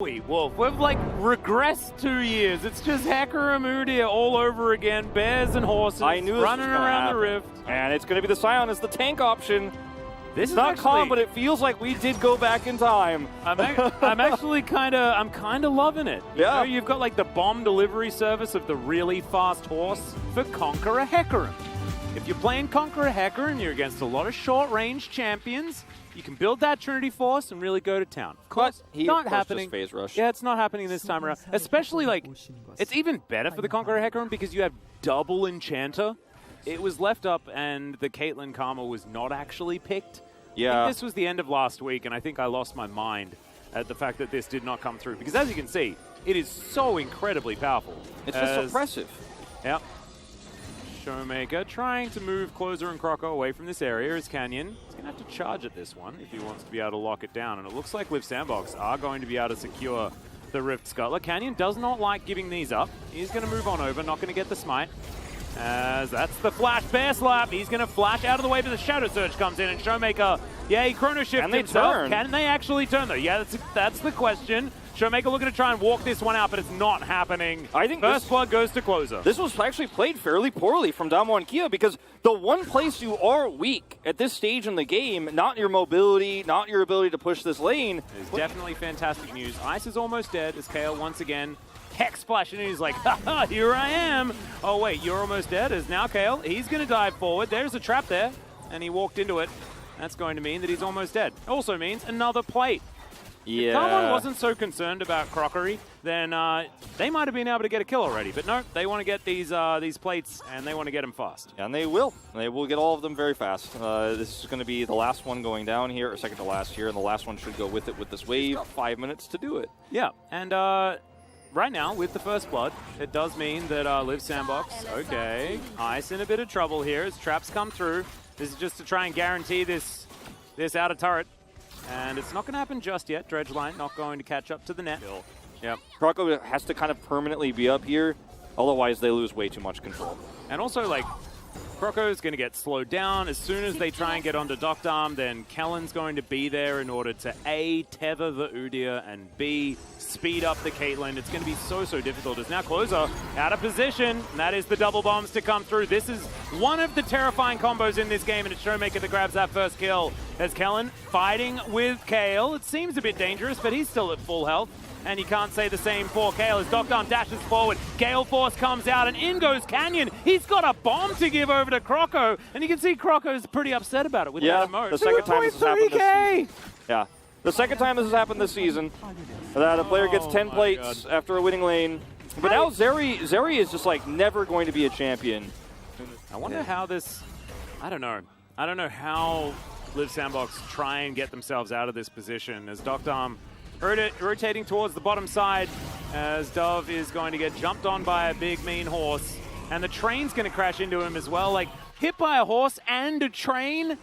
Wolf, we've like regressed 2 years. It's just Hecarim Udyr all over again. Bears and horses running around the rift. And it's going to be the Scion as the tank option. This is not calm, but it feels like we did go back in time. I'm actually kind of loving it. Yeah. You know, you've got like the bomb delivery service of the really fast horse for Conqueror Hecarim. If you're playing Conqueror Hecarim, you're against a lot of short-range champions. You can build that Trinity Force and really go to town. Of course, not happening. Phase rush. Yeah, it's not happening this time around. Especially, like, it's even better for the Conqueror Hecarim because you have double Enchanter. It was left up, and the Caitlyn Karma was not actually picked. Yeah. I think this was the end of last week, and I think I lost my mind at the fact that this did not come through. Because as you can see, it is so incredibly powerful. It's just suppressive. Yep. Showmaker trying to move Closer and Croco away from this area as Canyon. He's going to have to charge at this one if he wants to be able to lock it down. And it looks like Liv Sandbox are going to be able to secure the Rift Scuttler. Canyon does not like giving these up. He's going to move on over, not going to get the smite. As that's the flash bear slap. He's going to flash out of the way, but the Shadow Surge comes in, and Showmaker, yeah, he chrono shift himself. Turn? Can they actually turn, though? Yeah, that's the question. Showmaker looking to try and walk this one out, but it's not happening. I think First Blood goes to Closer. This was actually played fairly poorly from Damwon Kia because the one place you are weak at this stage in the game, not your mobility, not your ability to push this lane. It's definitely fantastic news. Ice is almost dead as Kale once again Hex Splash, and he's like, haha, here I am. Oh wait, you're almost dead as now Kale. He's going to dive forward. There's a trap there, and he walked into it. That's going to mean that he's almost dead. Also means another plate. Yeah. If someone wasn't so concerned about crockery, then they might have been able to get a kill already. But no, they want to get these plates, and they want to get them fast. And they will. They will get all of them very fast. This is going to be the last one going down here, or second to last here, and the last one should go with it with this wave. 5 minutes to do it. Yeah, and right now, with the First Blood, it does mean that Liv Sandbox, okay, Ice in a bit of trouble here as traps come through. This is just to try and guarantee this outer turret. And it's not going to happen just yet. Dredgeline not going to catch up to the net. Yep. Croco has to kind of permanently be up here, otherwise they lose way too much control. And also, like, Croco is going to get slowed down. As soon as they try and get onto Doctarm, then Kellen's going to be there in order to A, tether the Udyr, and B, speed up the Caitlyn. It's going to be so difficult. As now Closer out of position, and that is the double bombs to come through. This is one of the terrifying combos in this game, and it's Showmaker that grabs that first kill. As Kellen fighting with Kale. It seems a bit dangerous, but he's still at full health. And you can't say the same for Kale as Doctarm dashes forward. Gale Force comes out, and in goes Canyon. He's got a bomb to give over to Croco, and you can see Croco's pretty upset about it with that emote. The second time this has happened this season. Yeah, the second time this has happened this season. That a player gets 10 plates after a winning lane. But now Zeri is just like never going to be a champion. I wonder how this, I don't know how Liv Sandbox try and get themselves out of this position as Doctarm rotating towards the bottom side as Dove is going to get jumped on by a big mean horse, and the train's going to crash into him as well. Like, hit by a horse and a train.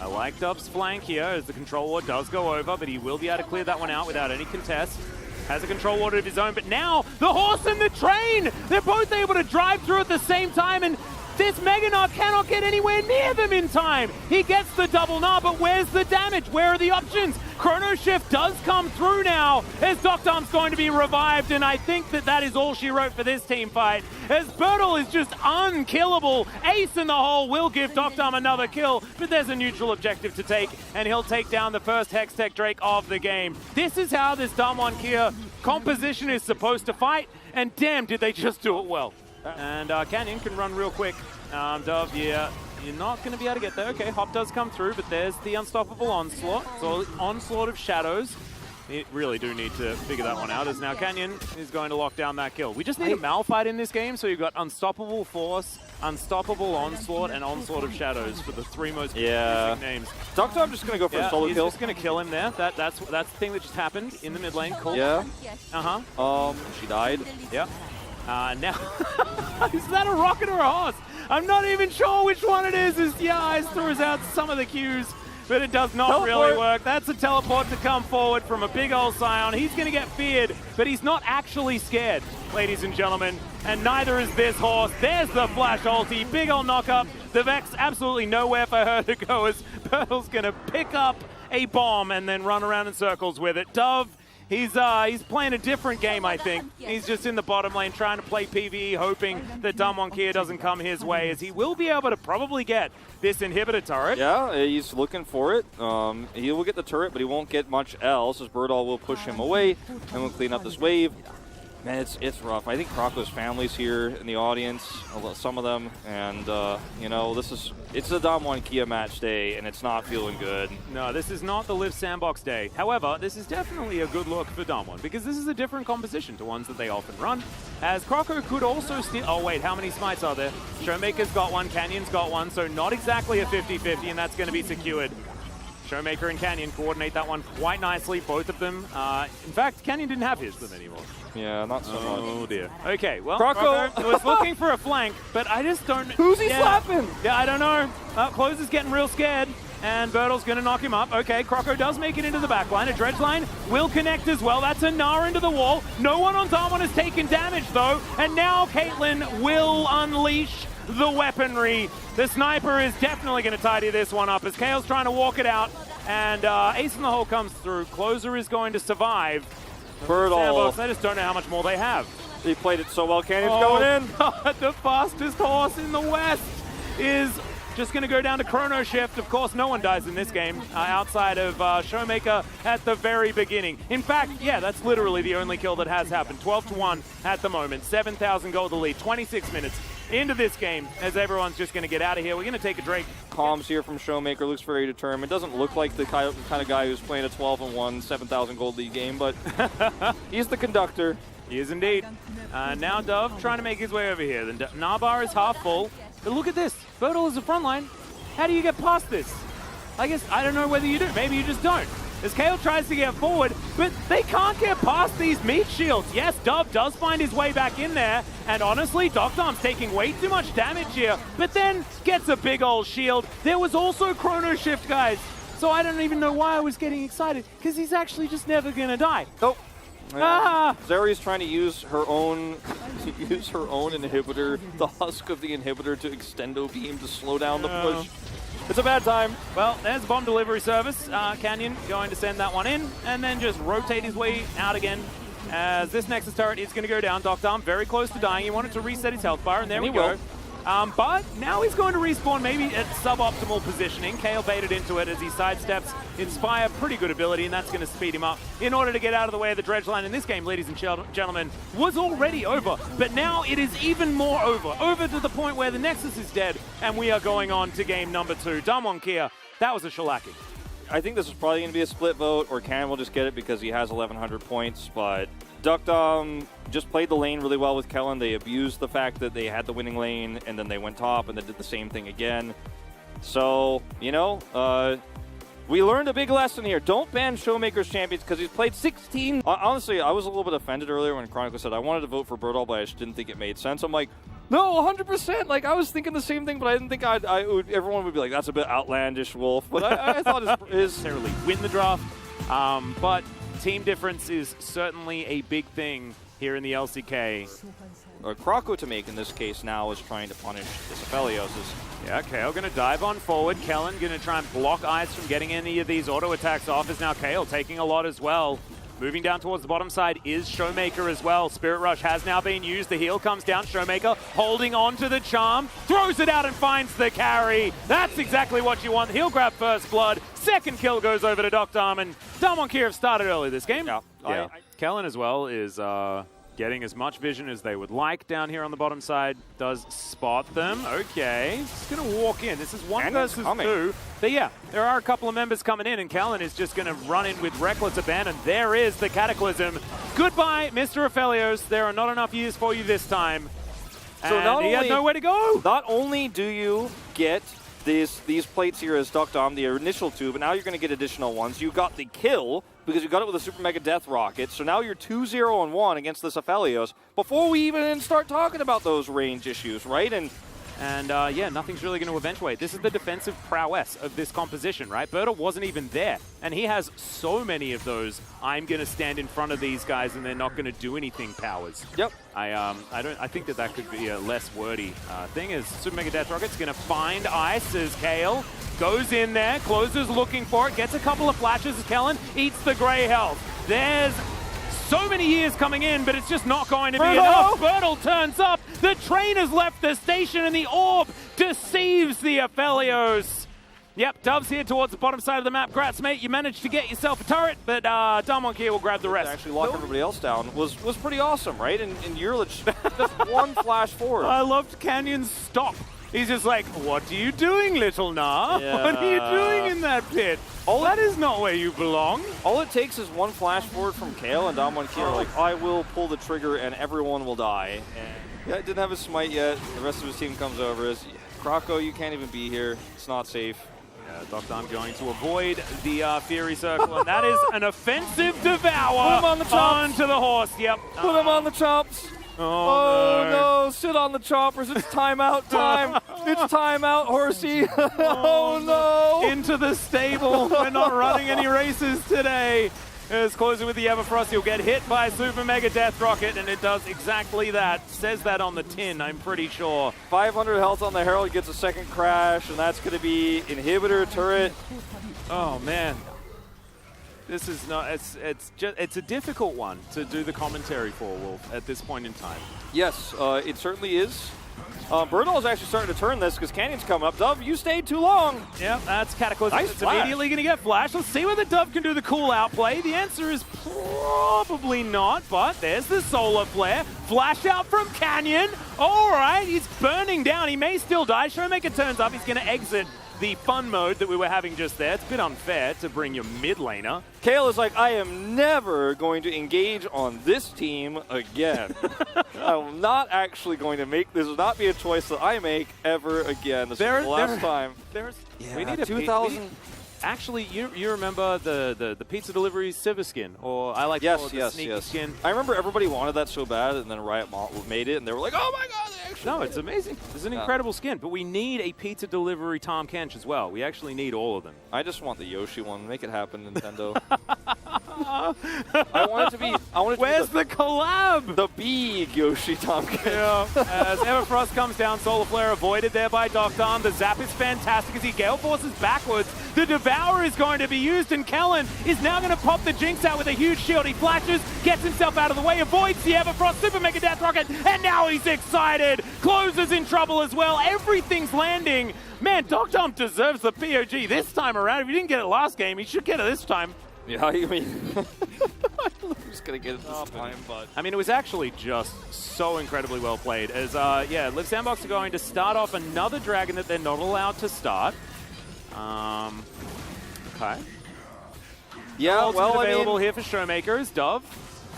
I like Dove's flank here as the control ward does go over, but he will be able to clear that one out without any contest. Has a control ward of his own, but now the horse and the train, they're both able to drive through at the same time, and this Meganaut cannot get anywhere near them in time. He gets the double gnaw, but where's the damage? Where are the options? Chrono Shift does come through now as Doctarm's going to be revived, and I think that is all she wrote for this team fight. As Bertle is just unkillable. Ace in the hole will give Doctarm another kill, but there's a neutral objective to take, and he'll take down the first Hextech Drake of the game. This is how this Damwon Kia composition is supposed to fight, and damn, did they just do it well. And Canyon can run real quick. Dove, yeah, you're not going to be able to get there. Okay, Hop does come through, but there's the unstoppable onslaught. So onslaught of shadows. You really do need to figure that one out, as now Canyon is going to lock down that kill. We just need a Malphite in this game, so you've got Unstoppable Force, Unstoppable Onslaught, and Onslaught of Shadows for the three most confusing names. Doctarm just going to go for a solo kill. He's just going to kill him there. That's the thing that just happened in the mid lane. Cool. Yeah. She died. Yeah. Now, is that a rocket or a horse? I'm not even sure which one it is. As Ice throws out some of the cues, but it does not really work. That's a teleport to come forward from a big old Scion. He's going to get feared, but he's not actually scared, ladies and gentlemen. And neither is this horse. There's the flash ulti. Big old knock-up. The Vex, absolutely nowhere for her to go as Bertle's going to pick up a bomb and then run around in circles with it. Dove, He's playing a different game, I think. He's just in the bottom lane trying to play PvE, hoping that Damwon Kia doesn't come his way, as he will be able to probably get this inhibitor turret. Yeah, he's looking for it. He will get the turret, but he won't get much else, as Birdall will push him away, and we'll clean up this wave. Man, it's rough. I think Croco's family's here in the audience, some of them, and you know, it's a Damwon Kia match day, and it's not feeling good. No, this is not the Live Sandbox day. However, this is definitely a good look for Damwon, because this is a different composition to ones that they often run, as Croco could also steal. Oh wait, how many smites are there? Showmaker's got one, Canyon's got one, so not exactly a 50-50, and that's going to be secured. Showmaker and Canyon coordinate that one quite nicely, both of them. In fact, Canyon didn't have his then anymore. Yeah, not so much. Oh dear. Okay, well, Croco was looking for a flank, but I just don't... Who's he slapping? Yeah, I don't know. Close is getting real scared, and Birdall's going to knock him up. Okay, Croco does make it into the back line. A dredge line will connect as well. That's a Gnar into the wall. No one on Damwon has taken damage, though, and now Caitlyn will unleash the weaponry. The sniper is definitely going to tidy this one up as Kale's trying to walk it out, and Ace in the Hole comes through. Closer is going to survive. Birdall. I just don't know how much more they have. He played it so well. Canyon's going in. God, the fastest horse in the West is just going to go down to Chrono Shift. Of course, no one dies in this game outside of Showmaker at the very beginning. In fact, yeah, that's literally the only kill that has happened. 12-1 at the moment. 7,000 gold the lead. 26 minutes into this game as everyone's just going to get out of here. We're going to take a Drake. Comms here from Showmaker, looks very determined. Doesn't look like the kind of guy who's playing a 12-1, 7,000 gold lead game, but he's the conductor. He is indeed. Now Dove trying to make his way over here. The Narbar is half full. But look at this. Birdall is the front line. How do you get past this? I guess, I don't know whether you do. Maybe you just don't. As Kale tries to get forward, but they can't get past these meat shields. Yes, Dove does find his way back in there, and honestly, Doctor's taking way too much damage here, but then gets a big old shield. There was also Chrono Shift, guys, so I don't even know why I was getting excited, because he's actually just never gonna die. Nope. Zeri's trying to use her own inhibitor, the husk of the inhibitor, to extendo beam to slow down the push. It's a bad time. Well, there's bomb delivery service. Canyon going to send that one in and then just rotate his way out again. As this Nexus turret is going to go down. Dr. very close to dying. He wanted to reset his health bar, and there we go. But now he's going to respawn maybe at suboptimal positioning. Kale baited into it as he sidesteps Inspire. Pretty good ability, and that's going to speed him up in order to get out of the way of the dredge line. In this game, ladies and gentlemen, was already over, but now it is even more over. Over to the point where the Nexus is dead, and we are going on to game number 2. Damwon Kia, that was a shellacking. I think this is probably going to be a split vote, or Cannon will just get it because he has 1,100 points, but Duckdom just played the lane really well with Kellen. They abused the fact that they had the winning lane, and then they went top, and then did the same thing again. So, you know, we learned a big lesson here. Don't ban Showmaker's champions because he's played 16. Honestly, I was a little bit offended earlier when Chronicle said I wanted to vote for Birdall, but I just didn't think it made sense. I'm like, no, 100%. Like, I was thinking the same thing, but I didn't think everyone would be like, that's a bit outlandish, Wolf. But I thought his necessarily win the draft. But team difference is certainly a big thing here in the LCK. Croco to make in this case now is trying to punish this Aphelios. Yeah, Kale going to dive on forward. Kellen going to try and block Ice from getting any of these auto attacks off, as now Kale taking a lot as well. Moving down towards the bottom side is Showmaker as well. Spirit Rush has now been used. The heal comes down. Showmaker holding on to the charm. Throws it out and finds the carry. That's exactly what you want. He'll grab first blood. Second kill goes over to Dr. And Damwon Kia have started early this game. Yeah. Kellen as well is getting as much vision as they would like down here on the bottom side. Does spot them. Okay. He's going to walk in. This is 1 versus 2. But yeah, there are a couple of members coming in, and Kellen is just going to run in with reckless abandon. There is the Cataclysm. Goodbye, Mr. Aphelios. There are not enough years for you this time. So he has nowhere to go. Not only do you get these plates here as Duckdom, the initial 2, but now you're going to get additional ones. You got the kill because you got it with a Super Mega Death Rocket. So now you're 2-0-1 against this Aphelios before we even start talking about those range issues, right? And yeah, nothing's really going to eventuate. This is the defensive prowess of this composition, right? Berta wasn't even there, and he has so many of those I'm going to stand in front of these guys and they're not going to do anything powers. Yep. I think that could be a less wordy thing. Is Super Mega Death Rocket's going to find Ice as Kale goes in there, closes looking for it, gets a couple of flashes as Kellen eats the gray health. There's so many years coming in, but it's just not going to be enough. Bertel turns up. The train has left the station, and the orb deceives the Aphelios. Yep, Dove's here towards the bottom side of the map. Grats, mate, you managed to get yourself a turret, but Damwon here will grab the rest. Actually lock everybody else down was pretty awesome, right? And Yearlich just one flash forward. I loved Canyon's stop. He's just like, what are you doing, little Nah? Yeah. What are you doing in that pit? That is not where you belong. All it takes is one flash forward from Kale, and Damwon here are like, I will pull the trigger and everyone will die. And yeah, didn't have a smite yet. The rest of his team comes over. Croco, you can't even be here. It's not safe. Doctor going to avoid the Fury Circle, and that is an offensive devour. Put him on the chops. Onto the horse, yep. Put him on the chops. Oh no, sit on the choppers. It's timeout time. It's timeout, horsey. Oh no. Into the stable. We're not running any races today. It's closing with the Everfrost. He'll get hit by Super Mega Death Rocket, and it does exactly that. Says that on the tin, I'm pretty sure. 500 health on the Herald, gets a second crash, and that's going to be inhibitor turret. Oh man, this is not. It's a difficult one to do the commentary for, Wolf, at this point in time. Yes, it certainly is. Bertel is actually starting to turn this because Canyon's coming up. Dove, you stayed too long. Yeah, that's Cataclysm. Nice it's flash. immediately going to get flashed. Let's see whether Dove can do the cool out play. The answer is probably not, but there's the solar flare. Flash out from Canyon. All right, he's burning down. He may still die. Showmaker turns up. He's going to exit the fun mode that we were having just there. It's a bit unfair to bring your mid laner. Kale is like, I am never going to engage on this team again. I'm not actually going to make this. Will not be a choice that I make ever again. This is the last time. We need a 2,000. Actually, you remember the pizza delivery Sivir skin, or I like to call it the sneaky skin. I remember everybody wanted that so bad, and then Riot made it, and they were like, oh my god, they actually No, it's amazing. It's an incredible skin, but we need a pizza delivery Tom Kench as well. We actually need all of them. I just want the Yoshi one. Make it happen, Nintendo. I want it to be. Where's the collab? The big Yoshi Tom Kench. Yeah. As Everfrost comes down, Solar Flare avoided there by Doctor. The zap is fantastic as he Gale Forces backwards. The Devour is going to be used, and Kellen is now going to pop the Jinx out with a huge shield. He flashes, gets himself out of the way, avoids the Everfrost Super Mega Death Rocket, and now he's excited. Closer's in trouble as well. Everything's landing. Man, Doctor deserves the POG this time around. If he didn't get it last game, he should get it this time. Yeah, I mean, who's going to get it this time? But I mean, it was actually just so incredibly well played. As, Live Sandbox are going to start off another dragon that they're not allowed to start. Okay. Yeah, well, available here for Showmakers. Dove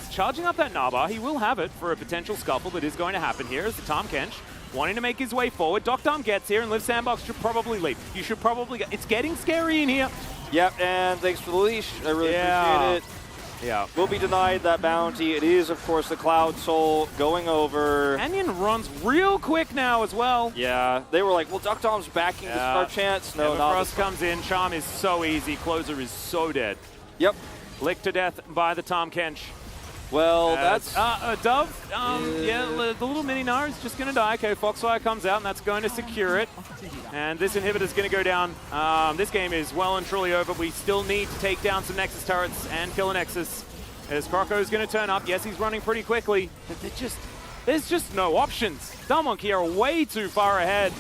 is charging up that Naba. He will have it for a potential scuffle that is going to happen here as the Tom Kench wanting to make his way forward. Doctor gets here, and Live Sandbox should probably leave. You should probably go. It's getting scary in here. Yep, and thanks for the leash. I really appreciate it. Yeah. Will be denied that bounty. It is, of course, the Cloud Soul going over. Canyon runs real quick now as well. Yeah, they were like, well, Duck Dom's backing the Star Chance. No, not Frost comes in. Charm is so easy. Closer is so dead. Yep. Licked to death by the Tom Kench. Well, that's... Dove, the little mini Gnar is just going to die. Okay, Foxfire comes out, and that's going to secure it. And this inhibitor's going to go down. This game is well and truly over. We still need to take down some Nexus turrets and kill a Nexus. As Croco's going to turn up. Yes, he's running pretty quickly. But there's just no options. Damwon here are way too far ahead.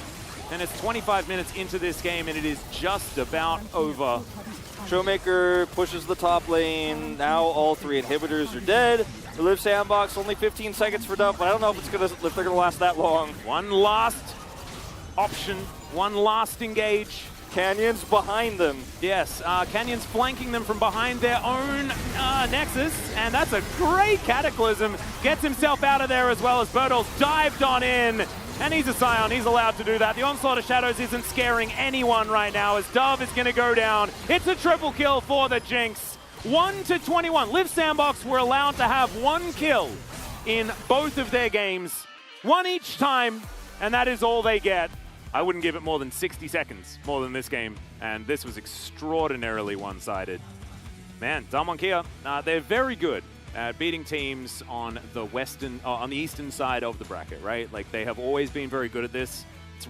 And it's 25 minutes into this game, and it is just about over. Showmaker pushes the top lane. Now all three inhibitors are dead. The Live Sandbox, only 15 seconds for Duff, but I don't know if they're gonna last that long. One last option, one last engage. Canyon's behind them. Yes, Canyon's flanking them from behind their own Nexus, and that's a great Cataclysm. Gets himself out of there as well as Bertel's dived on in. And he's a Scion, he's allowed to do that. The Onslaught of Shadows isn't scaring anyone right now as Dove is going to go down. It's a triple kill for the Jinx. 1-21. Live Sandbox were allowed to have one kill in both of their games. One each time, and that is all they get. I wouldn't give it more than 60 seconds more than this game, and this was extraordinarily one-sided. Man, Damwon Kia, they're very good at beating teams on the eastern side of the bracket, right? Like, they have always been very good at this.